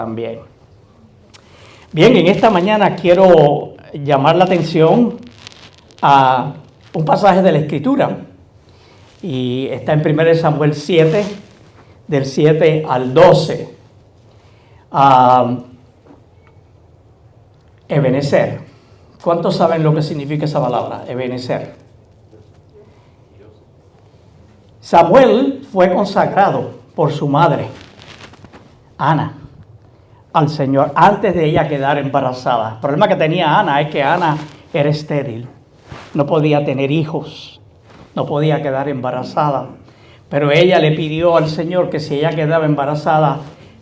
También. Bien, en esta mañana quiero llamar la atención a un pasaje de la Escritura y está en 1 Samuel 7, del 7 al 12. Ebenezer. ¿Cuántos saben lo que significa esa palabra? Ebenezer. Samuel fue consagrado por su madre, Ana, al Señor antes de ella quedar embarazada. El problema que tenía Ana es que Ana era estéril, no podía tener hijos, no podía quedar embarazada. Pero ella le pidió al Señor que si ella quedaba embarazada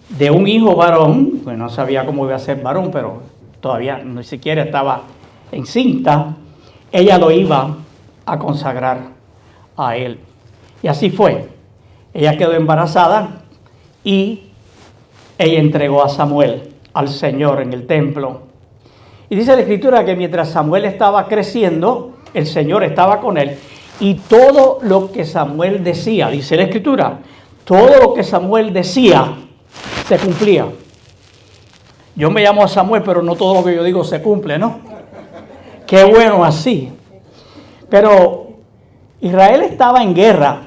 de un hijo varón, pues no sabía cómo iba a ser varón, pero todavía ni siquiera estaba encinta, ella lo iba a consagrar a él. Y así fue. Ella quedó embarazada y ella entregó a Samuel al Señor en el templo. Y dice la Escritura que mientras Samuel estaba creciendo, el Señor estaba con él. Y todo lo que Samuel decía, dice la Escritura, todo lo que Samuel decía se cumplía. Yo me llamo a Samuel, pero no todo lo que yo digo se cumple, ¿no? Qué bueno así. Pero Israel estaba en guerra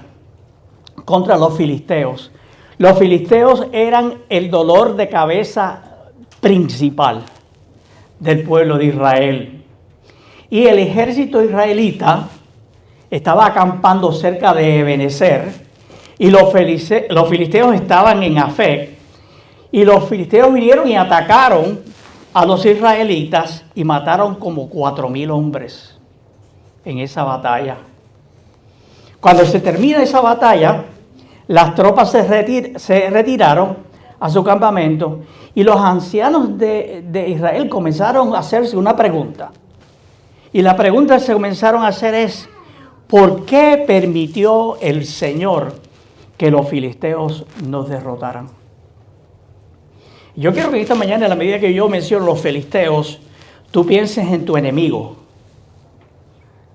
contra los filisteos. Los filisteos eran el dolor de cabeza principal del pueblo de Israel. Y el ejército israelita estaba acampando cerca de Ebenezer y los filisteos estaban en Afec. Y los filisteos vinieron y atacaron a los israelitas y mataron como 4,000 hombres en esa batalla. Cuando se termina esa batalla, las tropas se retiraron a su campamento y los ancianos de Israel comenzaron a hacerse una pregunta. Y la pregunta que se comenzaron a hacer es, ¿por qué permitió el Señor que los filisteos nos derrotaran? Yo quiero que esta mañana, a la medida que yo menciono los filisteos, tú pienses en tu enemigo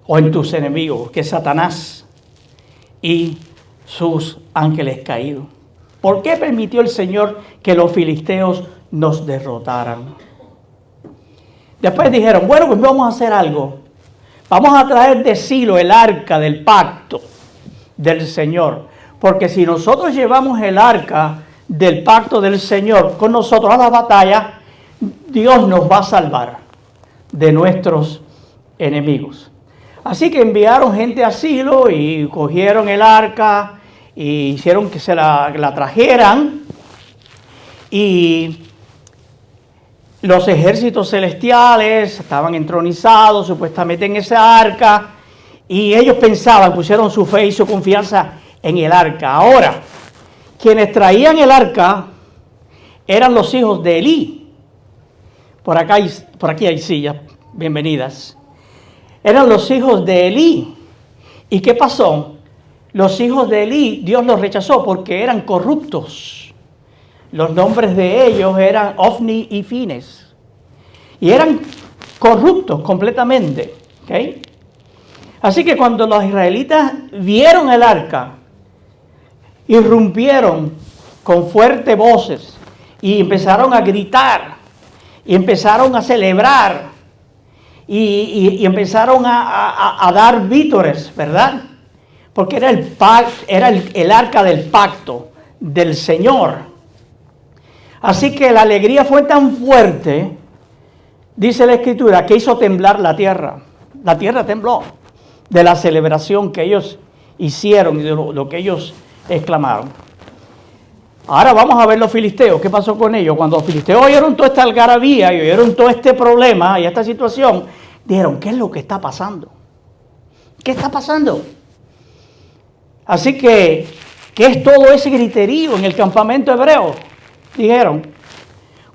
o en tus enemigos, que es Satanás y sus ángeles caídos. ¿Por qué permitió el Señor que los filisteos nos derrotaran? Después dijeron, bueno, pues vamos a hacer algo. Vamos a traer de Silo el arca del pacto del Señor. Porque si nosotros llevamos el arca del pacto del Señor con nosotros a la batalla, Dios nos va a salvar de nuestros enemigos. Así que enviaron gente a Silo y cogieron el arca y hicieron que se la trajeran. Y los ejércitos celestiales estaban entronizados supuestamente en esa arca. Y ellos pensaban, pusieron su fe y su confianza en el arca. Ahora, quienes traían el arca eran los hijos de Elí. Por aquí hay sillas, bienvenidas. Eran los hijos de Elí. ¿Y qué pasó? Los hijos de Elí, Dios los rechazó porque eran corruptos. Los nombres de ellos eran Ofni y Fines. Y eran corruptos completamente. ¿Okay? Así que cuando los israelitas vieron el arca, irrumpieron con fuertes voces y empezaron a gritar y empezaron a celebrar y empezaron a dar vítores, ¿verdad? Porque era el arca del pacto del Señor. Así que la alegría fue tan fuerte, dice la Escritura, que hizo temblar la tierra. La tierra tembló de la celebración que ellos hicieron y de lo que ellos exclamaron. Ahora vamos a ver los filisteos. ¿Qué pasó con ellos? Cuando los filisteos oyeron toda esta algarabía y oyeron todo este problema y esta situación, dijeron, ¿qué es lo que está pasando? ¿Qué está pasando? Así que, ¿qué es todo ese griterío en el campamento hebreo? Dijeron,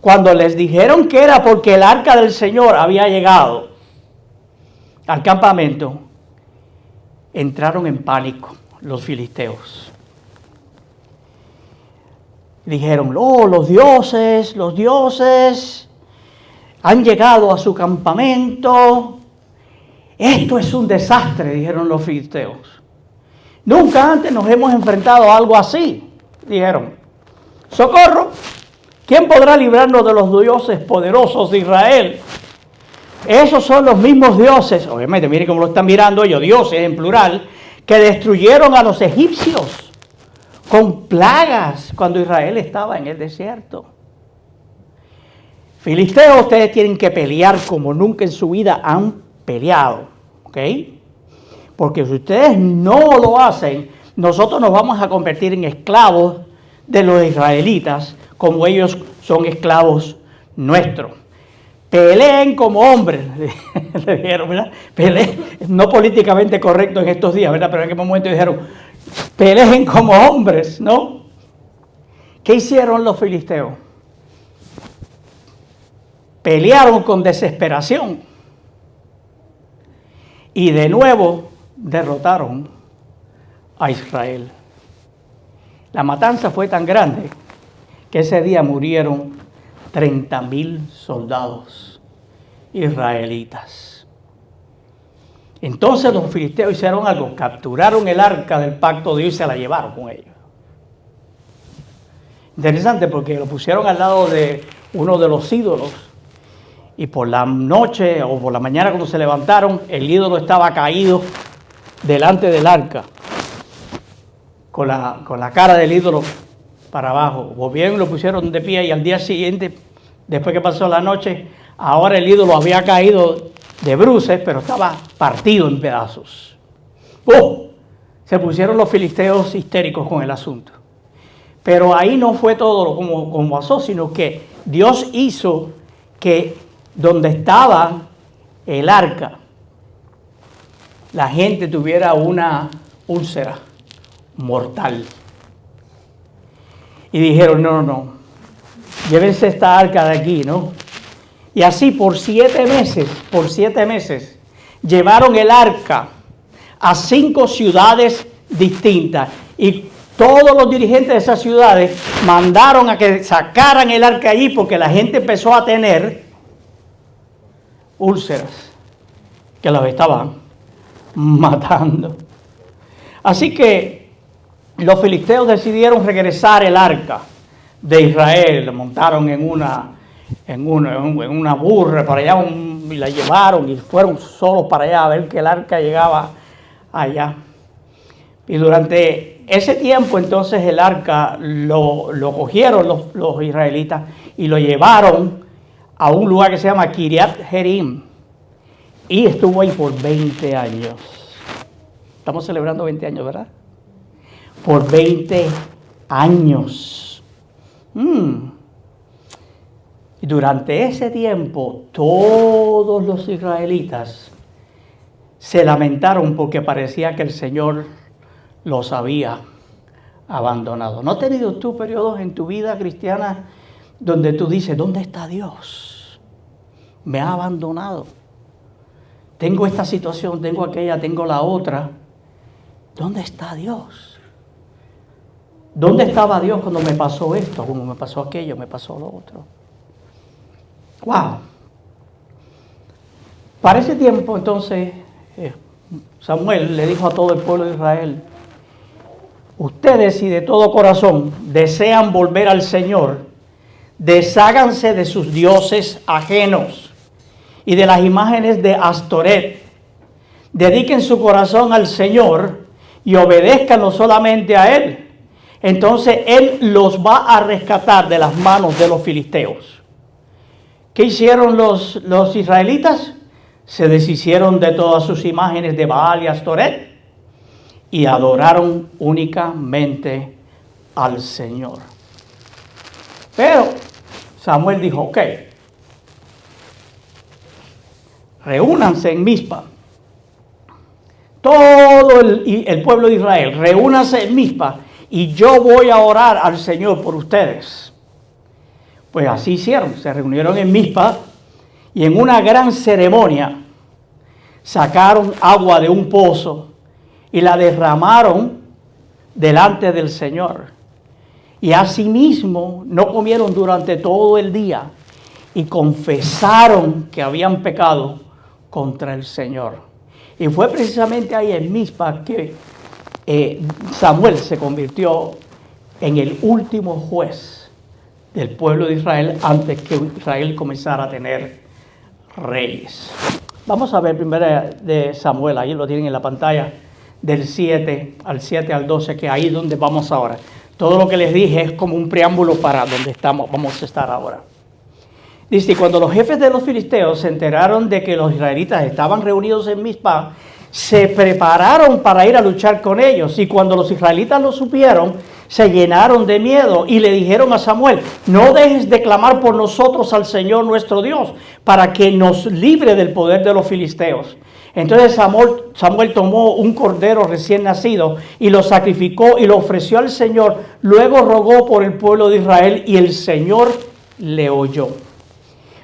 cuando les dijeron que era porque el arca del Señor había llegado al campamento, entraron en pánico los filisteos. Dijeron, los dioses han llegado a su campamento. Esto es un desastre, dijeron los filisteos. Nunca antes nos hemos enfrentado a algo así, dijeron. Socorro, ¿Quién podrá librarnos de los dioses poderosos de Israel? Esos son los mismos dioses, obviamente, miren cómo lo están mirando ellos, dioses en plural, que destruyeron a los egipcios con plagas cuando Israel estaba en el desierto. Filisteos, ustedes tienen que pelear como nunca en su vida han peleado, ¿ok? Porque si ustedes no lo hacen, nosotros nos vamos a convertir en esclavos de los israelitas, como ellos son esclavos nuestros. Peleen como hombres, le dijeron, ¿verdad? Peleen, no políticamente correcto en estos días, ¿verdad? Pero en aquel momento dijeron, peleen como hombres, ¿no? ¿Qué hicieron los filisteos? Pelearon con desesperación y de nuevo derrotaron a Israel. La matanza fue tan grande que ese día murieron 30,000 soldados israelitas. Entonces los filisteos hicieron algo, capturaron el arca del pacto de Dios y se la llevaron con ellos. Interesante porque lo pusieron al lado de uno de los ídolos y por la noche o por la mañana cuando se levantaron, el ídolo estaba caído delante del arca con la cara del ídolo para abajo. Volvieron y lo pusieron de pie y al día siguiente, después que pasó la noche, ahora el ídolo había caído de bruces, pero estaba partido en pedazos. ¡Oh! Se pusieron los filisteos histéricos con el asunto. Pero ahí no fue todo como pasó, sino que Dios hizo que donde estaba el arca, la gente tuviera una úlcera mortal. Y dijeron, no, llévense esta arca de aquí, ¿no? Y así por 7 meses, llevaron el arca a 5 ciudades distintas. Y todos los dirigentes de esas ciudades mandaron a que sacaran el arca allí porque la gente empezó a tener úlceras que los estaban matando. Así que los filisteos decidieron regresar el arca de Israel. La montaron en una burra para allá y la llevaron y fueron solos para allá a ver que el arca llegaba allá. Y durante ese tiempo entonces el arca lo cogieron los israelitas y lo llevaron a un lugar que se llama Kiriat Jearim y estuvo ahí por 20 años. Estamos celebrando 20 años, ¿verdad? Por 20 años. Y durante ese tiempo todos los israelitas se lamentaron porque parecía que el Señor los había abandonado. ¿No has tenido tú periodos en tu vida cristiana donde tú dices, ¿dónde está Dios? Me ha abandonado. Tengo esta situación, tengo aquella, tengo la otra. ¿Dónde está Dios? ¿Dónde estaba Dios cuando me pasó esto? Cuando me pasó aquello, me pasó lo otro. ¡Wow! Para ese tiempo, entonces, Samuel le dijo a todo el pueblo de Israel, ustedes si de todo corazón desean volver al Señor, desháganse de sus dioses ajenos y de las imágenes de Astoret. Dediquen su corazón al Señor y obedezcan no solamente a Él. Entonces Él los va a rescatar de las manos de los filisteos. ¿Qué hicieron los israelitas? Se deshicieron de todas sus imágenes de Baal y Astoret y adoraron únicamente al Señor. Pero Samuel dijo, ok, reúnanse en Mizpa. Todo el pueblo de Israel, reúnanse en Mizpa y yo voy a orar al Señor por ustedes. Pues así hicieron, se reunieron en Mizpa y en una gran ceremonia sacaron agua de un pozo y la derramaron delante del Señor. Y asimismo no comieron durante todo el día y confesaron que habían pecado contra el Señor. Y fue precisamente ahí en Mizpa que Samuel se convirtió en el último juez del pueblo de Israel antes que Israel comenzara a tener reyes. Vamos a ver primero de Samuel, ahí lo tienen en la pantalla, del 7 al 12, que ahí es donde vamos ahora. Todo lo que les dije es como un preámbulo para donde vamos a estar ahora. Dice, cuando los jefes de los filisteos se enteraron de que los israelitas estaban reunidos en Mizpa, se prepararon para ir a luchar con ellos. Y cuando los israelitas lo supieron, se llenaron de miedo y le dijeron a Samuel, no dejes de clamar por nosotros al Señor nuestro Dios, para que nos libre del poder de los filisteos. Entonces Samuel tomó un cordero recién nacido y lo sacrificó y lo ofreció al Señor. Luego rogó por el pueblo de Israel y el Señor le oyó.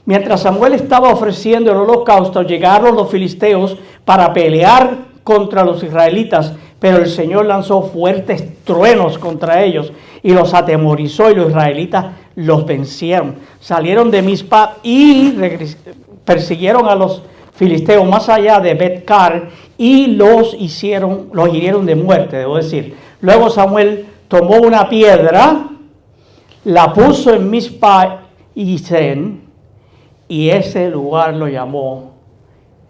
Mientras Samuel estaba ofreciendo el holocausto, llegaron los filisteos para pelear contra los israelitas, pero el Señor lanzó fuertes truenos contra ellos y los atemorizó, y los israelitas los vencieron. Salieron de Mizpa y persiguieron a los filisteos más allá de Bet-car y los hirieron de muerte, debo decir. Luego Samuel tomó una piedra, la puso en Mizpa y Sen, y ese lugar lo llamó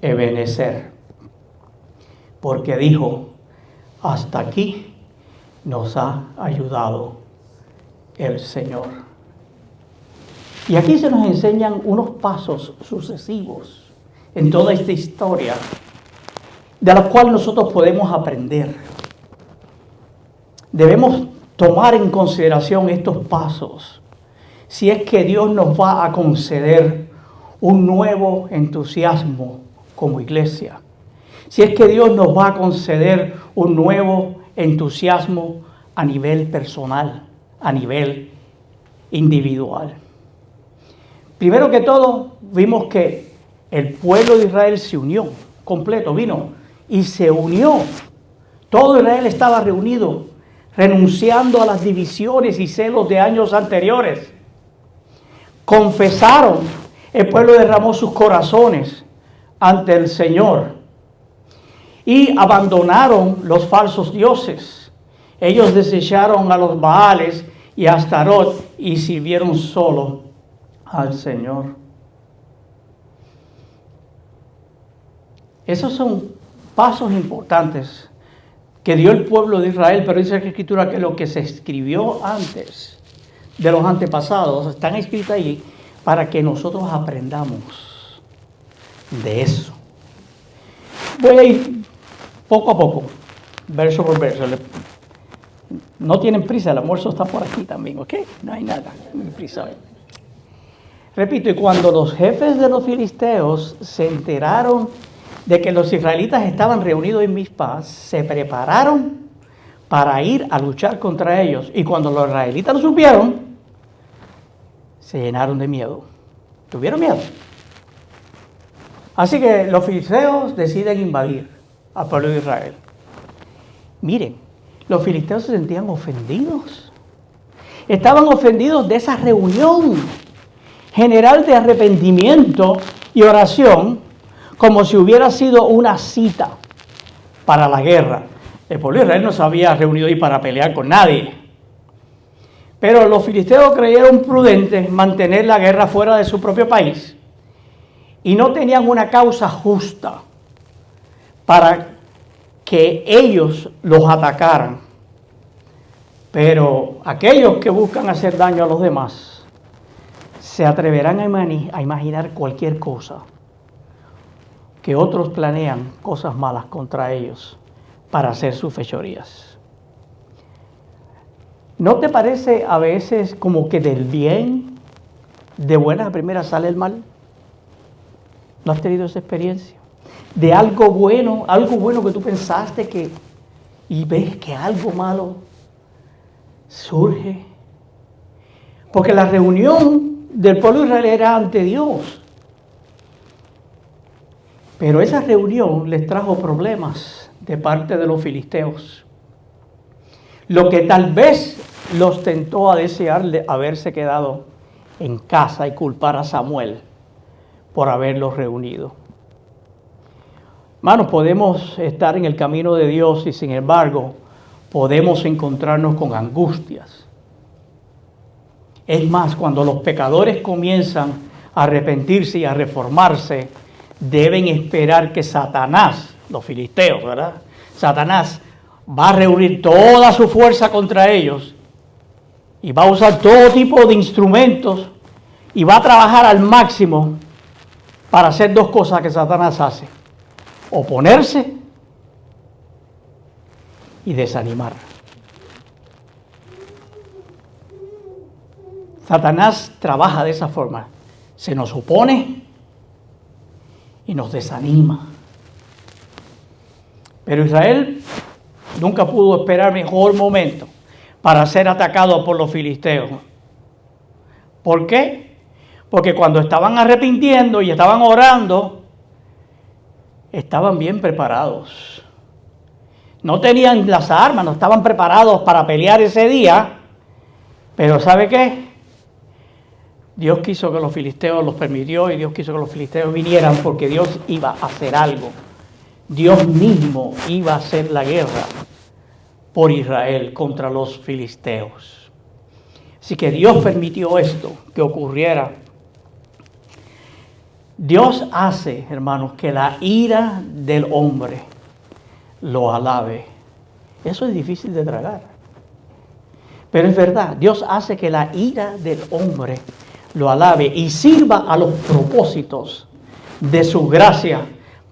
Ebenezer, porque dijo, hasta aquí nos ha ayudado el Señor. Y aquí se nos enseñan unos pasos sucesivos en toda esta historia, de los cuales nosotros podemos aprender. Debemos tomar en consideración estos pasos si es que Dios nos va a conceder un nuevo entusiasmo como iglesia. Si es que Dios nos va a conceder un nuevo entusiasmo a nivel personal, a nivel individual. Primero que todo, vimos que el pueblo de Israel se unió completo, vino y se unió. Todo Israel estaba reunido, renunciando a las divisiones y celos de años anteriores. Confesaron. El pueblo derramó sus corazones ante el Señor y abandonaron los falsos dioses. Ellos desecharon a los Baales y a Astarot y sirvieron solo al Señor. Esos son pasos importantes que dio el pueblo de Israel, pero dice la Escritura que lo que se escribió antes de los antepasados están escritos ahí para que nosotros aprendamos de eso. Voy a ir poco a poco, verso por verso. No tienen prisa, el almuerzo está por aquí también, ¿ok? No hay nada, no hay prisa hoy. Repito, y cuando los jefes de los filisteos se enteraron de que los israelitas estaban reunidos en Mizpa, se prepararon para ir a luchar contra ellos. Y cuando los israelitas lo supieron, se llenaron de miedo. ¿Tuvieron miedo? Así que los filisteos deciden invadir al pueblo de Israel. Miren, los filisteos se sentían ofendidos. Estaban ofendidos de esa reunión general de arrepentimiento y oración, como si hubiera sido una cita para la guerra. El pueblo de Israel no se había reunido ahí para pelear con nadie. Pero los filisteos creyeron prudente mantener la guerra fuera de su propio país y no tenían una causa justa para que ellos los atacaran. Pero aquellos que buscan hacer daño a los demás se atreverán a imaginar cualquier cosa, que otros planean cosas malas contra ellos para hacer sus fechorías. ¿No te parece a veces como que del bien, de buenas a primeras sale el mal? ¿No has tenido esa experiencia? De algo bueno que tú pensaste que, y ves que algo malo surge. Porque la reunión del pueblo de Israel era ante Dios. Pero esa reunión les trajo problemas de parte de los filisteos. Lo que tal vez los tentó a desear de haberse quedado en casa y culpar a Samuel por haberlos reunido. Hermanos, podemos estar en el camino de Dios y sin embargo podemos encontrarnos con angustias Es más, cuando los pecadores comienzan a arrepentirse y a reformarse, deben esperar que Satanás, los filisteos, ¿verdad? Satanás va a reunir toda su fuerza contra ellos y va a usar todo tipo de instrumentos y va a trabajar al máximo para hacer dos cosas que Satanás hace: oponerse y desanimar. Satanás trabaja de esa forma. Se nos opone y nos desanima. Pero Israel nunca pudo esperar mejor momento para ser atacado por los filisteos. ¿Por qué? Porque cuando estaban arrepintiendo y estaban orando, estaban bien preparados. No tenían las armas, no estaban preparados para pelear ese día. Pero ¿sabe qué? Dios quiso que los filisteos los permitió y Dios quiso que los filisteos vinieran porque Dios iba a hacer algo. Dios mismo iba a hacer la guerra por Israel contra los filisteos. Así que Dios permitió esto que ocurriera. Dios hace, hermanos, que la ira del hombre lo alabe. Eso es difícil de tragar. Pero es verdad, Dios hace que la ira del hombre lo alabe y sirva a los propósitos de su gracia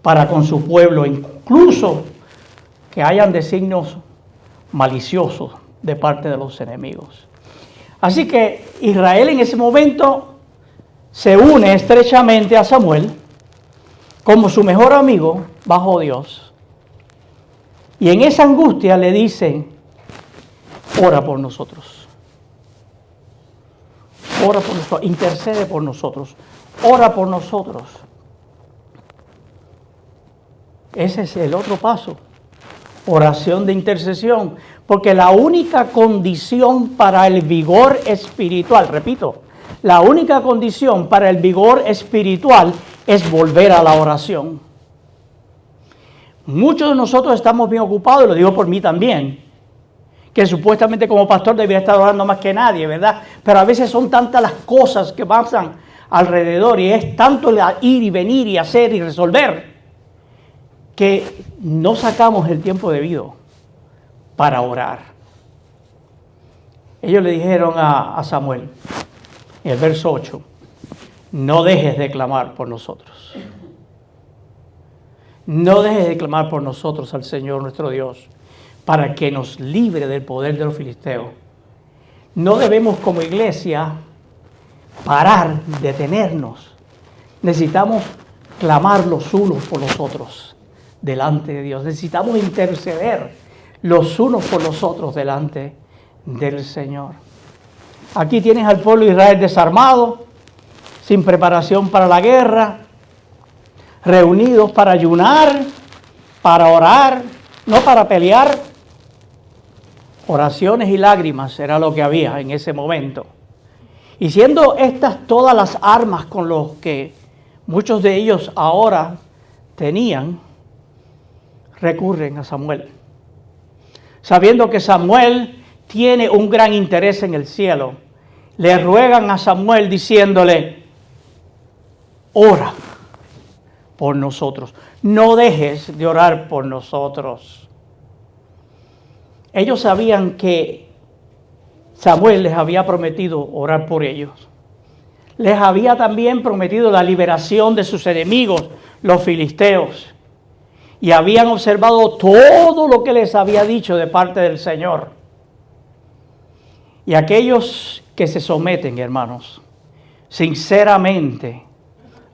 para con su pueblo, incluso que hayan designios maliciosos de parte de los enemigos. Así que Israel en ese momento se une estrechamente a Samuel como su mejor amigo bajo Dios. Y en esa angustia le dicen: ora por nosotros. Ora por nosotros, intercede por nosotros, ora por nosotros. Ese es el otro paso, oración de intercesión, porque la única condición para el vigor espiritual, repito, la única condición para el vigor espiritual es volver a la oración. Muchos de nosotros estamos bien ocupados, y lo digo por mí también, que supuestamente como pastor debería estar orando más que nadie, ¿verdad? Pero a veces son tantas las cosas que pasan alrededor y es tanto el ir y venir y hacer y resolver que no sacamos el tiempo debido para orar. Ellos le dijeron a Samuel, en el verso 8, no dejes de clamar por nosotros. No dejes de clamar por nosotros al Señor nuestro Dios, para que nos libre del poder de los filisteos. No debemos como iglesia parar, detenernos. Necesitamos clamar los unos por los otros delante de Dios. Necesitamos interceder los unos por los otros delante del Señor. Aquí tienes al pueblo de Israel desarmado, sin preparación para la guerra, reunidos para ayunar, para orar, no para pelear. Oraciones y lágrimas era lo que había en ese momento. Y siendo estas todas las armas con los que muchos de ellos ahora tenían, recurren a Samuel. Sabiendo que Samuel tiene un gran interés en el cielo, le ruegan a Samuel diciéndole: ora por nosotros, no dejes de orar por nosotros. Ellos sabían que Samuel les había prometido orar por ellos. Les había también prometido la liberación de sus enemigos, los filisteos. Y habían observado todo lo que les había dicho de parte del Señor. Y aquellos que se someten, hermanos, sinceramente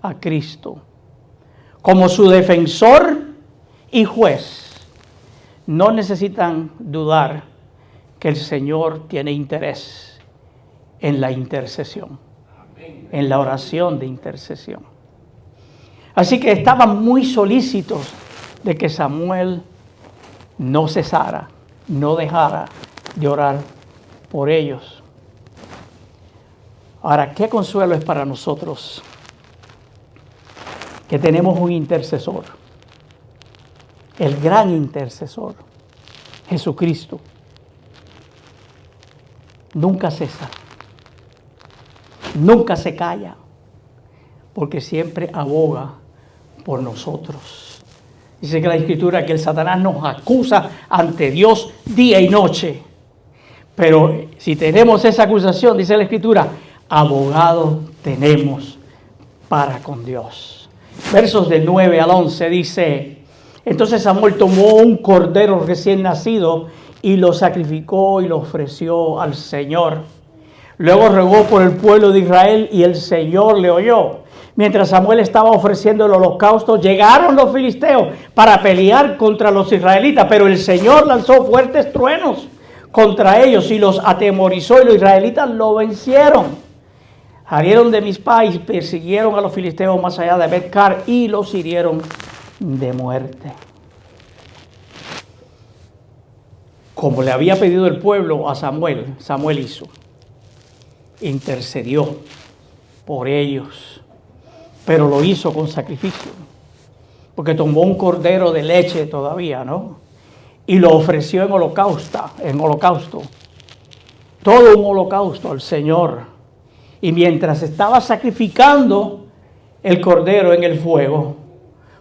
a Cristo, como su defensor y juez, no necesitan dudar que el Señor tiene interés en la intercesión, en la oración de intercesión. Así que estaban muy solícitos de que Samuel no cesara, no dejara de orar por ellos. Ahora, qué consuelo es para nosotros que tenemos un intercesor, el gran intercesor, Jesucristo. Nunca cesa, nunca se calla, porque siempre aboga por nosotros. Dice que la Escritura que el Satanás nos acusa ante Dios día y noche. Pero si tenemos esa acusación, dice la Escritura, abogado tenemos para con Dios. Versos del 9 al 11 dice: entonces Samuel tomó un cordero recién nacido y lo sacrificó y lo ofreció al Señor. Luego rogó por el pueblo de Israel y el Señor le oyó. Mientras Samuel estaba ofreciendo el holocausto, llegaron los filisteos para pelear contra los israelitas, pero el Señor lanzó fuertes truenos contra ellos y los atemorizó, y los israelitas lo vencieron. Salieron de Mizpá y persiguieron a los filisteos más allá de Bet-car y los hirieron de muerte. Como le había pedido el pueblo a Samuel, Samuel hizo. Intercedió por ellos, pero lo hizo con sacrificio, porque tomó un cordero de leche todavía, ¿no? Y lo ofreció en holocausto, todo un holocausto al Señor. Y mientras estaba sacrificando el cordero en el fuego,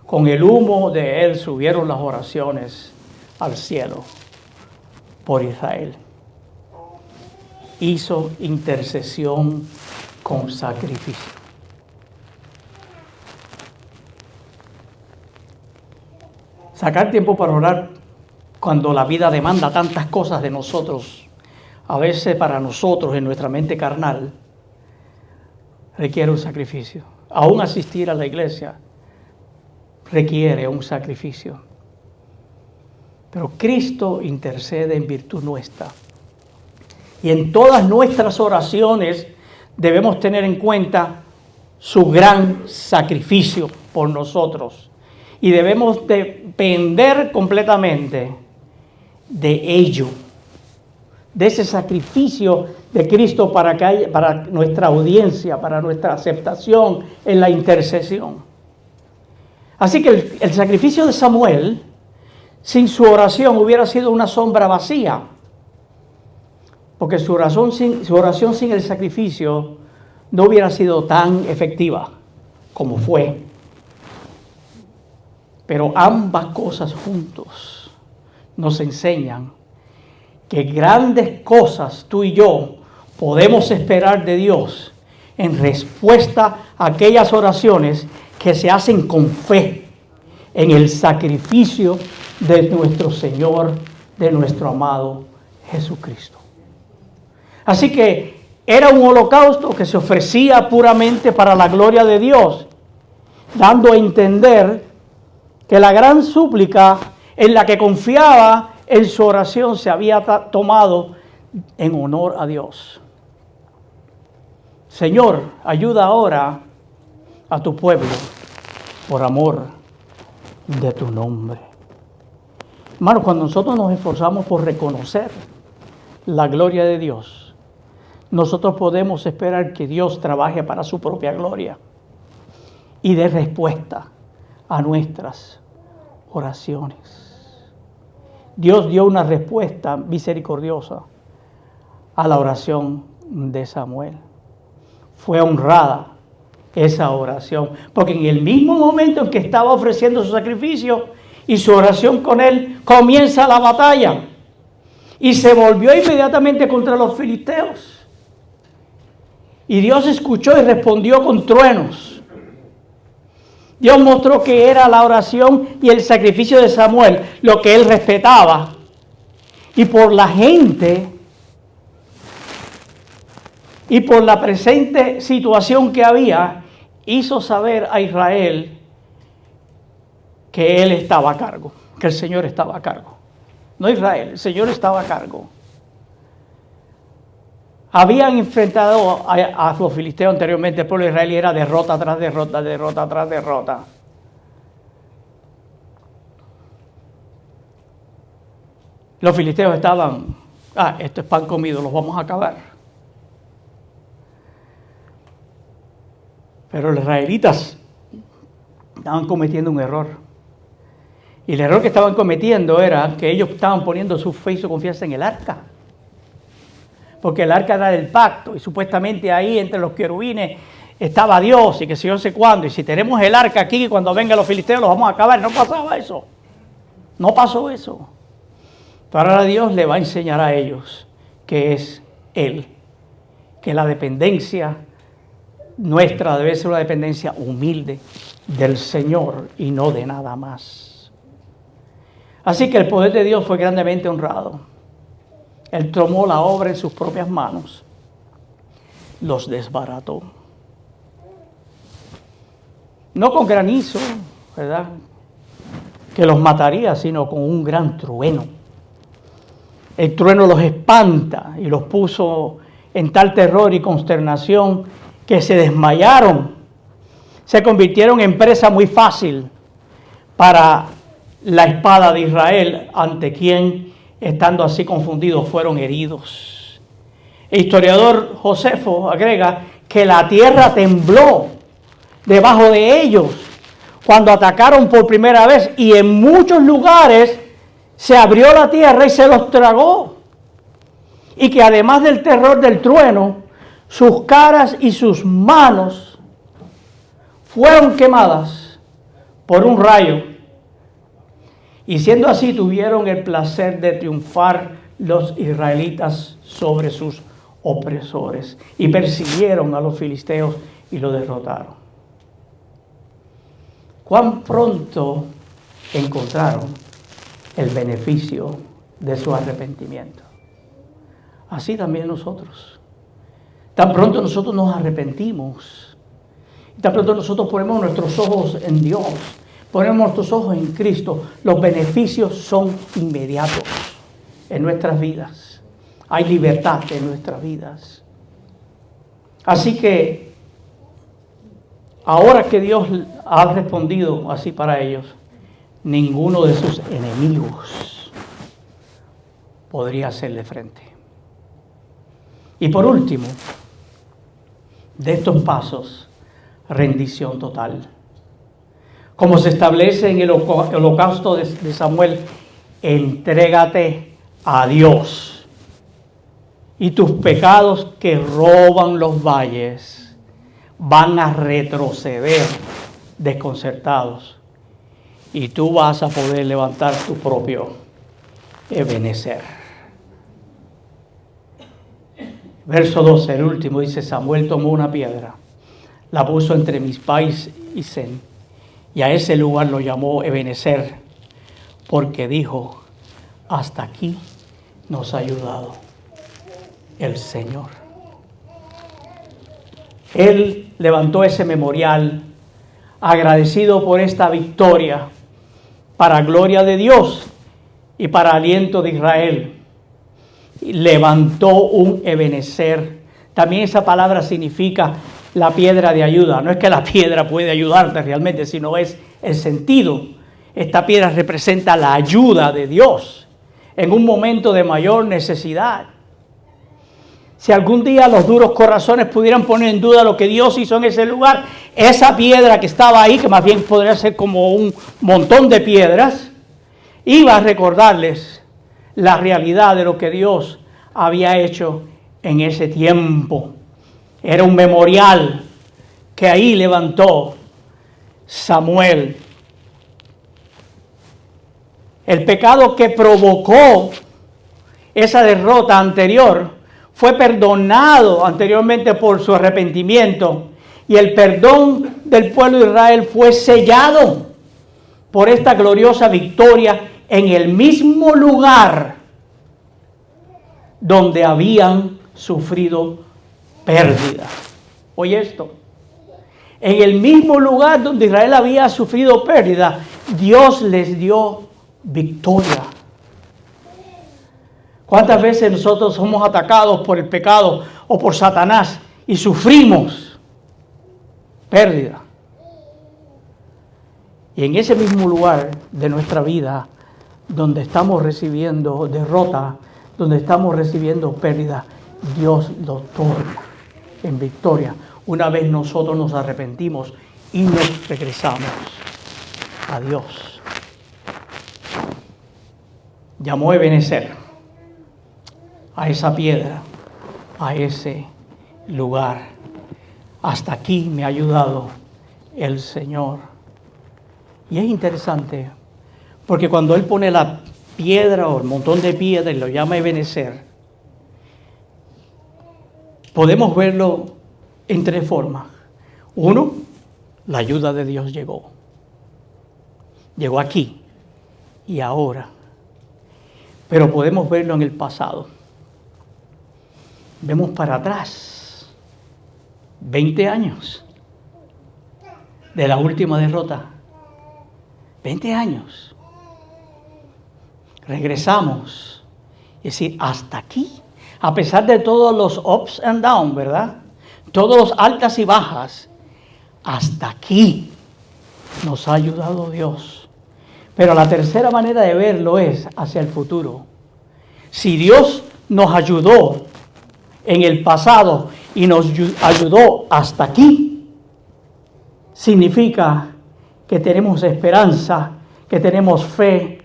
con el humo de él subieron las oraciones al cielo por Israel. Hizo intercesión con sacrificio. Sacar tiempo para orar cuando la vida demanda tantas cosas de nosotros, a veces para nosotros en nuestra mente carnal, requiere un sacrificio. Aún asistir a la iglesia requiere un sacrificio. Pero Cristo intercede en virtud nuestra. Y en todas nuestras oraciones debemos tener en cuenta su gran sacrificio por nosotros. Y debemos depender completamente de ello, de ese sacrificio de Cristo para nuestra audiencia, para nuestra aceptación en la intercesión. Así que el sacrificio de Samuel, sin su oración, hubiera sido una sombra vacía. Porque su oración sin el sacrificio no hubiera sido tan efectiva como fue. Pero ambas cosas juntos nos enseñan que grandes cosas tú y yo podemos esperar de Dios en respuesta a aquellas oraciones que se hacen con fe en el sacrificio de nuestro Señor, de nuestro amado Jesucristo. Así que era un holocausto que se ofrecía puramente para la gloria de Dios, dando a entender que la gran súplica en la que confiaba en su oración se había tomado en honor a Dios. Señor, ayuda ahora a tu pueblo por amor de tu nombre. Hermanos, cuando nosotros nos esforzamos por reconocer la gloria de Dios, nosotros podemos esperar que Dios trabaje para su propia gloria y dé respuesta a nuestras oraciones. Dios dio una respuesta misericordiosa a la oración de Samuel. Fue honrada esa oración, porque en el mismo momento en que estaba ofreciendo su sacrificio y su oración con él, comienza la batalla y se volvió inmediatamente contra los filisteos. Y Dios escuchó y respondió con truenos. Dios mostró que era la oración y el sacrificio de Samuel lo que él respetaba. Y por la gente y por la presente situación que había, hizo saber a Israel que él estaba a cargo, que el Señor estaba a cargo. No Israel, el Señor estaba a cargo. Habían enfrentado a los filisteos anteriormente, el pueblo de Israel, y era derrota tras derrota, derrota tras derrota. Los filisteos estaban, esto es pan comido, los vamos a acabar. Pero los israelitas estaban cometiendo un error. Y el error que estaban cometiendo era que ellos estaban poniendo su fe y su confianza en el arca. porque el arca era del pacto y supuestamente ahí entre los querubines estaba Dios y que yo sé cuándo. Y si tenemos el arca aquí, cuando vengan los filisteos los vamos a acabar. No pasaba eso. No pasó eso. Pero ahora Dios le va a enseñar a ellos que es Él. Que la dependencia nuestra debe ser una dependencia humilde del Señor y no de nada más. Así que el poder de Dios fue grandemente honrado. Él tomó la obra en sus propias manos. Los desbarató. No con granizo, ¿verdad?, que los mataría, sino con un gran trueno. El trueno los espanta y los puso en tal terror y consternación que se desmayaron. Se convirtieron en presa muy fácil para la espada de Israel, ante quien, estando así confundidos, fueron heridos. El historiador Josefo agrega que la tierra tembló debajo de ellos cuando atacaron por primera vez, y en muchos lugares se abrió la tierra y se los tragó. Y que además del terror del trueno, sus caras y sus manos fueron quemadas por un rayo. Y siendo así, tuvieron el placer de triunfar los israelitas sobre sus opresores. Y persiguieron a los filisteos y los derrotaron. Cuán pronto encontraron el beneficio de su arrepentimiento. Así también nosotros. Tan pronto nosotros nos arrepentimos, tan pronto nosotros ponemos nuestros ojos en Dios, ponemos nuestros ojos en Cristo, los beneficios son inmediatos en nuestras vidas. Hay libertad en nuestras vidas. Así que ahora que Dios ha respondido así para ellos, ninguno de sus enemigos podría hacerle frente. Y por último, de estos pasos, rendición total. Como se establece en el holocausto de Samuel, entrégate a Dios. Y tus pecados que roban los valles van a retroceder desconcertados. Y tú vas a poder levantar tu propio Ebenezer. Verso 12, el último, dice: Samuel tomó una piedra, la puso entre Mizpa y Sen, y a ese lugar lo llamó Ebenezer, porque dijo: hasta aquí nos ha ayudado el Señor. Él levantó ese memorial agradecido por esta victoria, para gloria de Dios y para aliento de Israel. Levantó un Ebenezer. También esa palabra significa la piedra de ayuda. No es que la piedra puede ayudarte realmente, sino es el sentido. Esta piedra representa la ayuda de Dios en un momento de mayor necesidad. Si algún día los duros corazones pudieran poner en duda lo que Dios hizo en ese lugar, esa piedra que estaba ahí, que más bien podría ser como un montón de piedras, iba a recordarles la realidad de lo que Dios había hecho en ese tiempo. Era un memorial que ahí levantó Samuel. El pecado que provocó esa derrota anterior fue perdonado anteriormente por su arrepentimiento, y el perdón del pueblo de Israel fue sellado por esta gloriosa victoria en el mismo lugar donde habían sufrido pérdida. Oye esto: en el mismo lugar donde Israel había sufrido pérdida, Dios les dio victoria. ¿Cuántas veces nosotros somos atacados por el pecado o por Satanás y sufrimos pérdida? Y en ese mismo lugar de nuestra vida, donde estamos recibiendo derrota, donde estamos recibiendo pérdida, Dios lo torna en victoria una vez nosotros nos arrepentimos y nos regresamos a Dios. Llamó Ebenezer a esa piedra a ese lugar. Hasta aquí me ha ayudado el Señor. Y es interesante, porque cuando Él pone la piedra o el montón de piedra y lo llama Ebenezer, podemos verlo en tres formas. Uno, la ayuda de Dios llegó. Llegó aquí y ahora. Pero podemos verlo en el pasado. Vemos para atrás 20 años de la última derrota. 20 años. Regresamos. Es decir, hasta aquí. A pesar de todos los ups and downs, ¿verdad? Todos los altas y bajas. Hasta aquí nos ha ayudado Dios. Pero la tercera manera de verlo es hacia el futuro. Si Dios nos ayudó en el pasado y nos ayudó hasta aquí, significa que tenemos esperanza, que tenemos fe,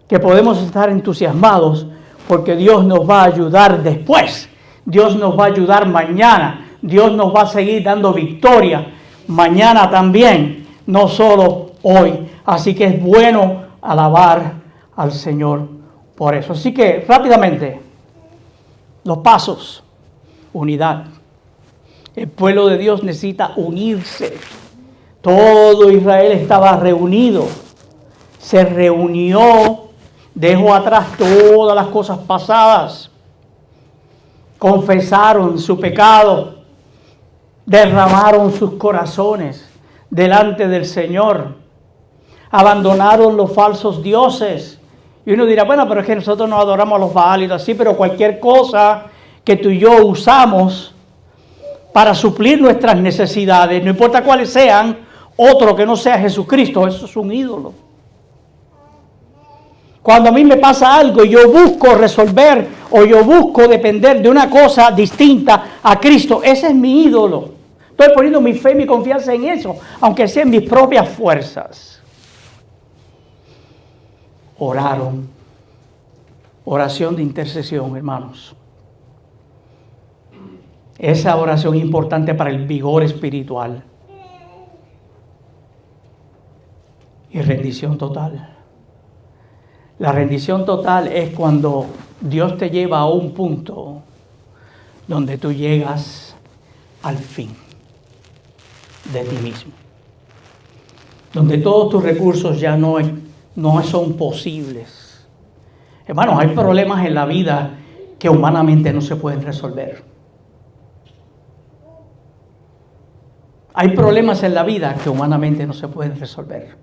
que podemos estar entusiasmados porque Dios nos va a ayudar después. Dios nos va a ayudar mañana. Dios nos va a seguir dando victoria mañana también, no solo hoy. Así que es bueno alabar al Señor por eso. Así que rápidamente, los pasos. Unidad. El pueblo de Dios necesita unirse. Todo Israel estaba reunido. Se reunió, dejó atrás todas las cosas pasadas. Confesaron su pecado. Derramaron sus corazones delante del Señor. Abandonaron los falsos dioses. Y uno dirá, bueno, pero es que nosotros no adoramos a los Baales así, pero cualquier cosa que tú y yo usamos para suplir nuestras necesidades, no importa cuáles sean, otro que no sea Jesucristo, eso es un ídolo. Cuando a mí me pasa algo y yo busco resolver o yo busco depender de una cosa distinta a Cristo, ese es mi ídolo. Estoy poniendo mi fe y mi confianza en eso, aunque sea en mis propias fuerzas. Oraron. Oración de intercesión, hermanos. Esa oración es importante para el vigor espiritual. Y rendición total. La rendición total es cuando Dios te lleva a un punto donde tú llegas al fin de ti mismo. Donde todos tus recursos ya no son posibles. Hermanos, hay problemas en la vida que humanamente no se pueden resolver. Hay problemas en la vida que humanamente no se pueden resolver.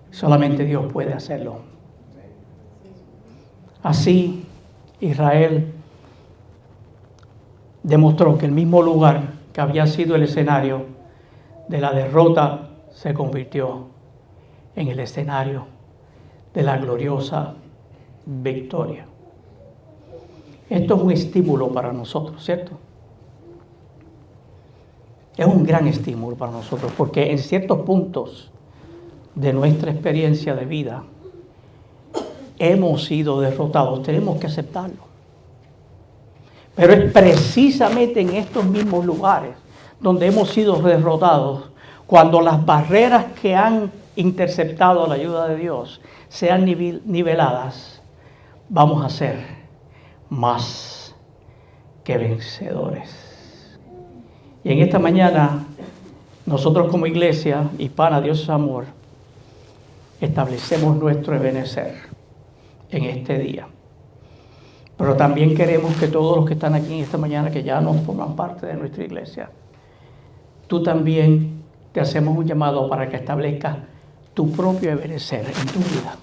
Solamente Dios puede hacerlo. Así, Israel demostró que el mismo lugar que había sido el escenario de la derrota se convirtió en el escenario de la gloriosa victoria. Esto es un estímulo para nosotros, ¿cierto? Es un gran estímulo para nosotros porque en ciertos puntos de nuestra experiencia de vida hemos sido derrotados, tenemos que aceptarlo. Pero es precisamente en estos mismos lugares donde hemos sido derrotados, cuando las barreras que han interceptado la ayuda de Dios sean niveladas, vamos a ser más que vencedores. Y en esta mañana, nosotros como iglesia hispana, Dios es amor, establecemos nuestro Ebenezer en este día. Pero también queremos que todos los que están aquí en esta mañana, que ya no forman parte de nuestra iglesia, tú también te hacemos un llamado para que establezcas tu propio Ebenezer en tu vida.